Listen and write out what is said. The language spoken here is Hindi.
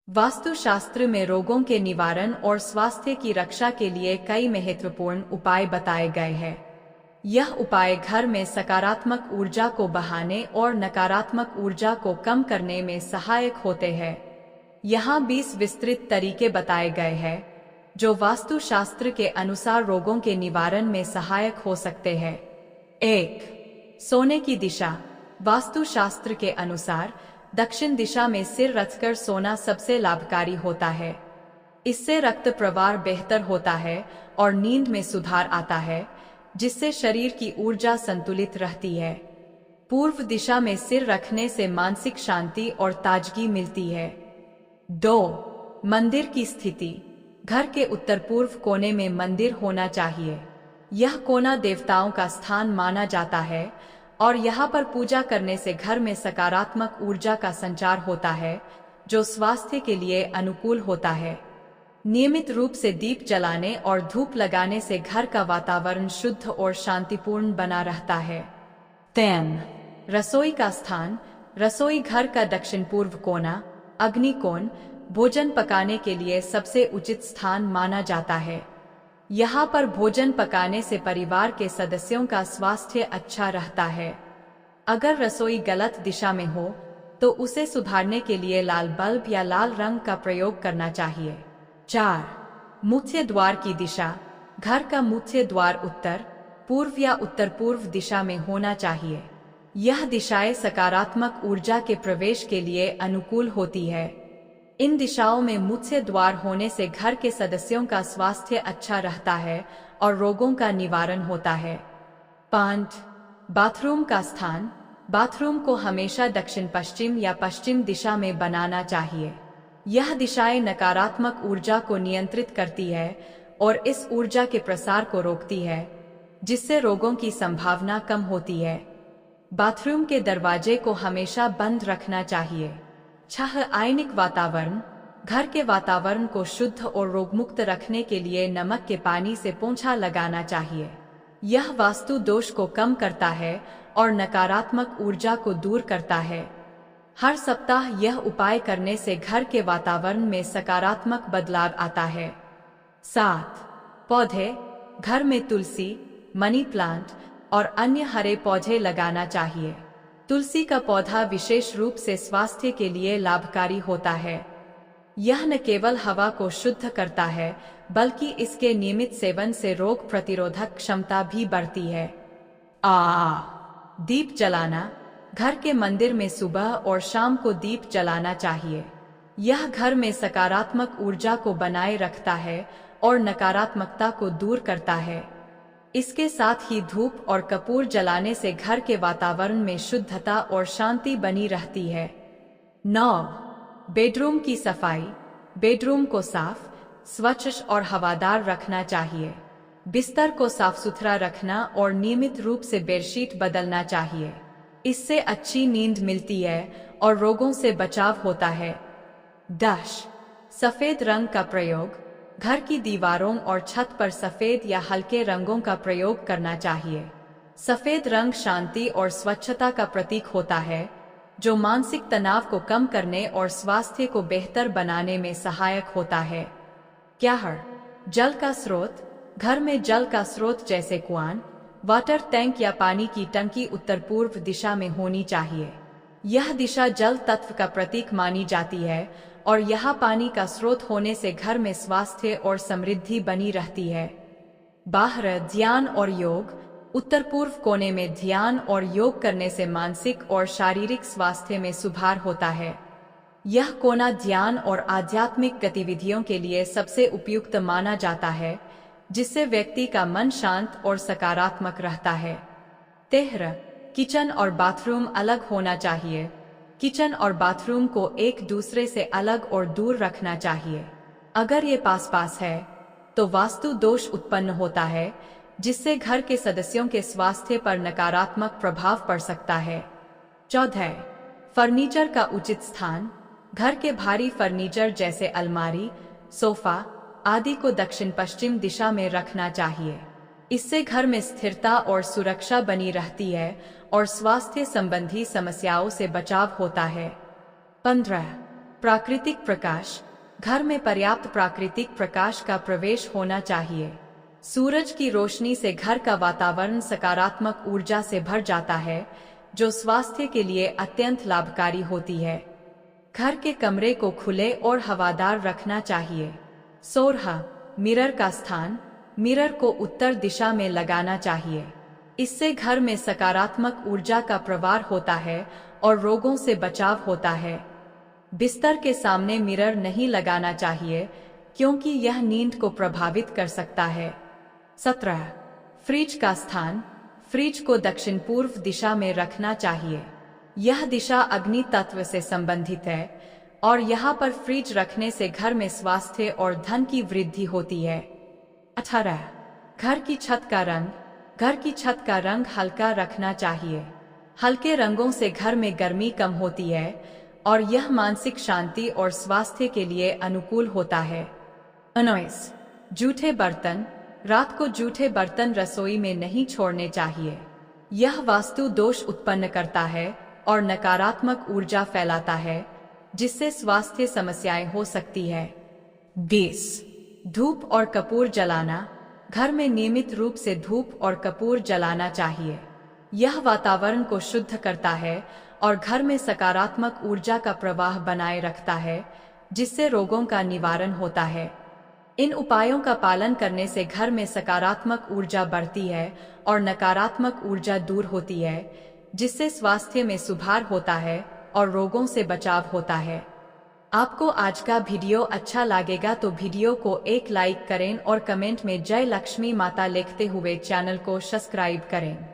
वास्तुशास्त्र में रोगों के निवारण और स्वास्थ्य की रक्षा के लिए कई महत्वपूर्ण उपाय बताए गए हैं। यह उपाय घर में सकारात्मक ऊर्जा को बढ़ाने और नकारात्मक ऊर्जा को कम करने में सहायक होते हैं। यहाँ 20 विस्तृत तरीके बताए गए हैं जो वास्तुशास्त्र के अनुसार रोगों के निवारण में सहायक हो सकते हैं। 1. सोने की दिशा। वास्तुशास्त्र के अनुसार दक्षिण दिशा में सिर रखकर सोना सबसे लाभकारी होता है। इससे रक्त प्रवाह बेहतर होता है और नींद में सुधार आता है, जिससे शरीर की ऊर्जा संतुलित रहती है। पूर्व दिशा में सिर रखने से मानसिक शांति और ताजगी मिलती है। 2. मंदिर की स्थिति। घर के उत्तर पूर्व कोने में मंदिर होना चाहिए। यह कोना देवताओं का स्थान माना जाता है और यहाँ पर पूजा करने से घर में सकारात्मक ऊर्जा का संचार होता है, जो स्वास्थ्य के लिए अनुकूल होता है। नियमित रूप से दीप जलाने और धूप लगाने से घर का वातावरण शुद्ध और शांतिपूर्ण बना रहता है। 3. रसोई का स्थान। रसोई घर का दक्षिण पूर्व कोना, अग्निकोण, भोजन पकाने के लिए सबसे उचित स्थान माना जाता है। यहाँ पर भोजन पकाने से परिवार के सदस्यों का स्वास्थ्य अच्छा रहता है। अगर रसोई गलत दिशा में हो तो उसे सुधारने के लिए लाल बल्ब या लाल रंग का प्रयोग करना चाहिए। 4. मुख्य द्वार की दिशा। घर का मुख्य द्वार उत्तर, पूर्व या उत्तर पूर्व दिशा में होना चाहिए। यह दिशाएं सकारात्मक ऊर्जा के प्रवेश के लिए अनुकूल होती है। इन दिशाओं में मुख्य द्वार होने से घर के सदस्यों का स्वास्थ्य अच्छा रहता है और रोगों का निवारण होता है। 5. बाथरूम का स्थान। बाथरूम को हमेशा दक्षिण पश्चिम या पश्चिम दिशा में बनाना चाहिए। यह दिशाएं नकारात्मक ऊर्जा को नियंत्रित करती है और इस ऊर्जा के प्रसार को रोकती है, जिससे रोगों की संभावना कम होती है। बाथरूम के दरवाजे को हमेशा बंद रखना चाहिए। 6. आयनिक वातावरण। घर के वातावरण को शुद्ध और रोगमुक्त रखने के लिए नमक के पानी से पोंछा लगाना चाहिए। यह वास्तु दोष को कम करता है और नकारात्मक ऊर्जा को दूर करता है। हर सप्ताह यह उपाय करने से घर के वातावरण में सकारात्मक बदलाव आता है। 7. पौधे। घर में तुलसी, मनी प्लांट और अन्य हरे पौधे लगाना चाहिए। तुलसी का पौधा विशेष रूप से स्वास्थ्य के लिए लाभकारी होता है। यह न केवल हवा को शुद्ध करता है, बल्कि इसके नियमित सेवन से रोग प्रतिरोधक क्षमता भी बढ़ती है। दीप जलाना। घर के मंदिर में सुबह और शाम को दीप जलाना चाहिए। यह घर में सकारात्मक ऊर्जा को बनाए रखता है और नकारात्मकता को दूर करता है। इसके साथ ही धूप और कपूर जलाने से घर के वातावरण में शुद्धता और शांति बनी रहती है। 9. बेडरूम की सफाई। बेडरूम को साफ, स्वच्छ और हवादार रखना चाहिए। बिस्तर को साफ सुथरा रखना और नियमित रूप से बेडशीट बदलना चाहिए। इससे अच्छी नींद मिलती है और रोगों से बचाव होता है। 10. सफेद रंग का प्रयोग। घर की दीवारों और छत पर सफेद या हल्के रंगों का प्रयोग करना चाहिए। सफेद रंग शांति और स्वच्छता का प्रतीक होता है, जो मानसिक तनाव को कम करने और स्वास्थ्य को बेहतर बनाने में सहायक होता है। 11. जल का स्रोत। घर में जल का स्रोत जैसे कुआं, वाटर टैंक या पानी की टंकी उत्तर पूर्व दिशा में होनी चाहिए। यह दिशा जल तत्व का प्रतीक मानी जाती है और यहाँ पानी का स्रोत होने से घर में स्वास्थ्य और समृद्धि बनी रहती है। बाहर ध्यान और योग। उत्तर पूर्व कोने में ध्यान और योग करने से मानसिक और शारीरिक स्वास्थ्य में सुधार होता है। यह कोना ध्यान और आध्यात्मिक गतिविधियों के लिए सबसे उपयुक्त माना जाता है, जिससे व्यक्ति का मन शांत और सकारात्मक रहता है। 13. किचन और बाथरूम अलग होना चाहिए। किचन और बाथरूम को एक दूसरे से अलग और दूर रखना चाहिए। अगर ये पास पास है तो वास्तु दोष उत्पन्न होता है, जिससे घर के सदस्यों के स्वास्थ्य पर नकारात्मक प्रभाव पड़ सकता है। 14. फर्नीचर का उचित स्थान। घर के भारी फर्नीचर जैसे अलमारी, सोफा आदि को दक्षिण पश्चिम दिशा में रखना चाहिए। इससे घर में स्थिरता और सुरक्षा बनी रहती है और स्वास्थ्य संबंधी समस्याओं से बचाव होता है। 15. प्राकृतिक प्रकाश। घर में पर्याप्त प्राकृतिक प्रकाश का प्रवेश होना चाहिए। सूरज की रोशनी से घर का वातावरण सकारात्मक ऊर्जा से भर जाता है, जो स्वास्थ्य के लिए अत्यंत लाभकारी होती है। घर के कमरे को खुले और हवादार रखना चाहिए। सोरहा, मिरर का स्थान। मिरर को उत्तर दिशा में लगाना चाहिए। इससे घर में सकारात्मक ऊर्जा का प्रवाह होता है और रोगों से बचाव होता है। बिस्तर के सामने मिरर नहीं लगाना चाहिए, क्योंकि यह नींद को प्रभावित कर सकता है। 17. फ्रिज का स्थान। फ्रिज को दक्षिण पूर्व दिशा में रखना चाहिए। यह दिशा अग्नि तत्व से संबंधित है और यहाँ पर फ्रिज रखने से घर में स्वास्थ्य और धन की वृद्धि होती है। 18. घर की छत का रंग। घर की छत का रंग हल्का रखना चाहिए। हल्के रंगों से घर में गर्मी कम होती है और यह मानसिक शांति और स्वास्थ्य के लिए अनुकूल होता है। 19. जूठे बर्तन। रात को जूठे बर्तन रसोई में नहीं छोड़ने चाहिए। यह वास्तु दोष उत्पन्न करता है और नकारात्मक ऊर्जा फैलाता है, जिससे स्वास्थ्य समस्याएं हो सकती है। 20. धूप और कपूर जलाना। घर में नियमित रूप से धूप और कपूर जलाना चाहिए। यह वातावरण को शुद्ध करता है और घर में सकारात्मक ऊर्जा का प्रवाह बनाए रखता है, जिससे रोगों का निवारण होता है। इन उपायों का पालन करने से घर में सकारात्मक ऊर्जा बढ़ती है और नकारात्मक ऊर्जा दूर होती है, जिससे स्वास्थ्य में सुधार होता है और रोगों से बचाव होता है। आपको आज का वीडियो अच्छा लगेगा तो वीडियो को एक लाइक करें और कमेंट में जय लक्ष्मी माता लिखते हुए चैनल को सब्सक्राइब करें।